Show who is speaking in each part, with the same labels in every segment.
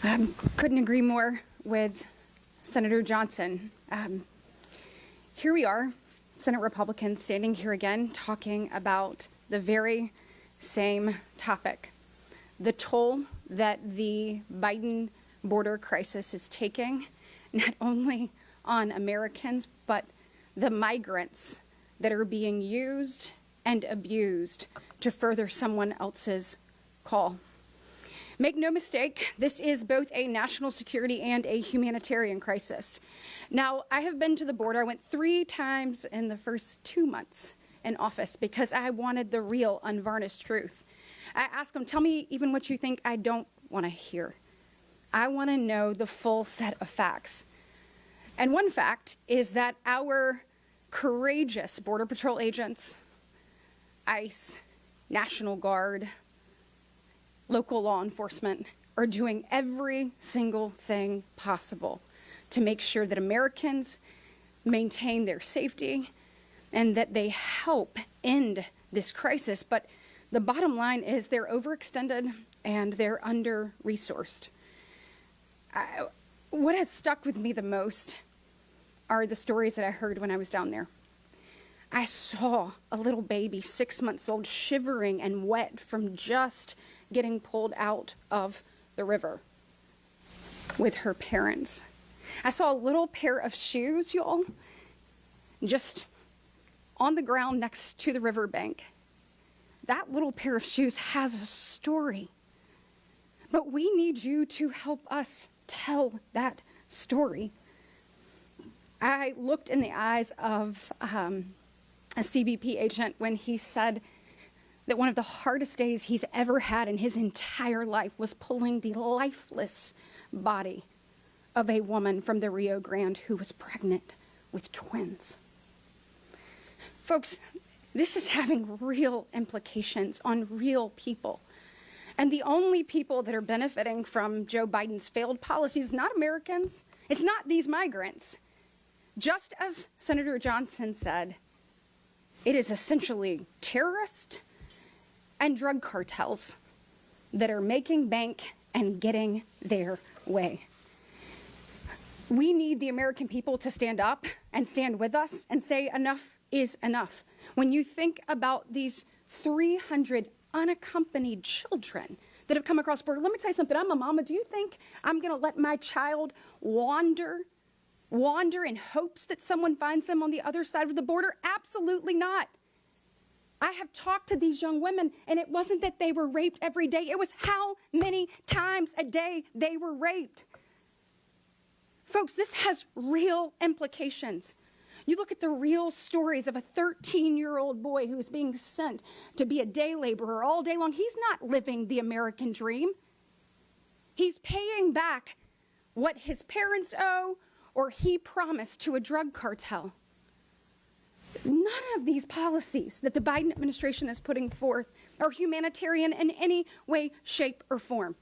Speaker 1: Couldn't agree more with Senator Johnson. Here we are, Senate Republicans, standing here again talking about the very same topic, the toll that the Biden border crisis is taking, not only on Americans, but the migrants that are being used and abused to further someone else's call. Make no mistake, this is both a national security and a humanitarian crisis. Now, I have been to the border. I went 3 times in the first 2 months in office because I wanted the real, unvarnished truth. I asked them, tell me even what you think I don't want to hear. I want to know the full set of facts. And one fact is that our courageous Border Patrol agents, ICE, National Guard, local law enforcement are doing every single thing possible to make sure that Americans maintain their safety and that they help end this crisis. But the bottom line is they're overextended and they're under-resourced. What has stuck with me the most are the stories that I heard when I was down there. I saw a little baby, 6 months old, shivering and wet from just getting pulled out of the river with her parents. I saw a little pair of shoes, y'all, just on the ground next to the riverbank. That little pair of shoes has a story. But we need you to help us tell that story. I looked in the eyes of a CBP agent when he said that one of the hardest days he's ever had in his entire life was pulling the lifeless body of a woman from the Rio Grande who was pregnant with twins. Folks, this is having real implications on real people. And the only people that are benefiting from Joe Biden's failed policies is not Americans. It's not these migrants. Just as Senator Johnson said, it is essentially terrorists and drug cartels that are making bank and getting their way. We need the American people to stand up and stand with us and say enough is enough. When you think about these 300 unaccompanied children that have come across the border, let me tell you something. I'm a mama. Do you think I'm going to let my child wander in hopes that someone finds them on the other side of the border? Absolutely not. I have talked to these young women, and it wasn't that they were raped every day. It was how many times a day they were raped. Folks, this has real implications. You look at the real stories of a 13-year-old boy who is being sent to be a day laborer all day long. He's not living the American dream. He's paying back what his parents owe or he promised to a drug cartel. None of these policies that the Biden administration is putting forth are humanitarian in any way, shape, or form.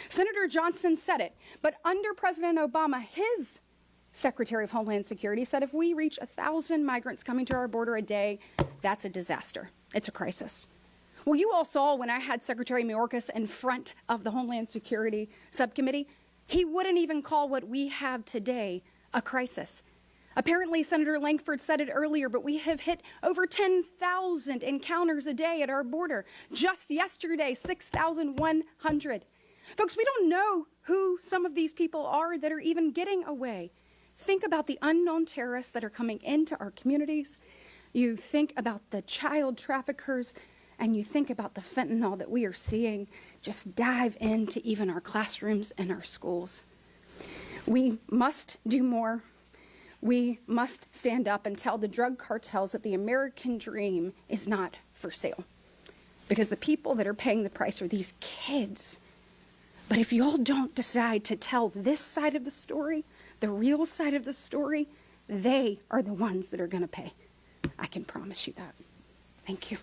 Speaker 1: Senator Johnson said it, but under President Obama, his Secretary of Homeland Security said if we reach 1,000 migrants coming to our border a day, that's a disaster. It's a crisis. Well, you all saw when I had Secretary Mayorkas in front of the Homeland Security Subcommittee, he wouldn't even call what we have today a crisis. Apparently, Senator Langford said it earlier, but we have hit over 10,000 encounters a day at our border. Just yesterday, 6,100. Folks, we don't know who some of these people are that are even getting away. Think about the unknown terrorists that are coming into our communities. You think about the child traffickers, and you think about the fentanyl that we are seeing just dive into even our classrooms and our schools. We must do more. We must stand up and tell the drug cartels that the American dream is not for sale. Because the people that are paying the price are these kids. But if you all don't decide to tell this side of the story, the real side of the story, they are the ones that are going to pay. I can promise you that. Thank you.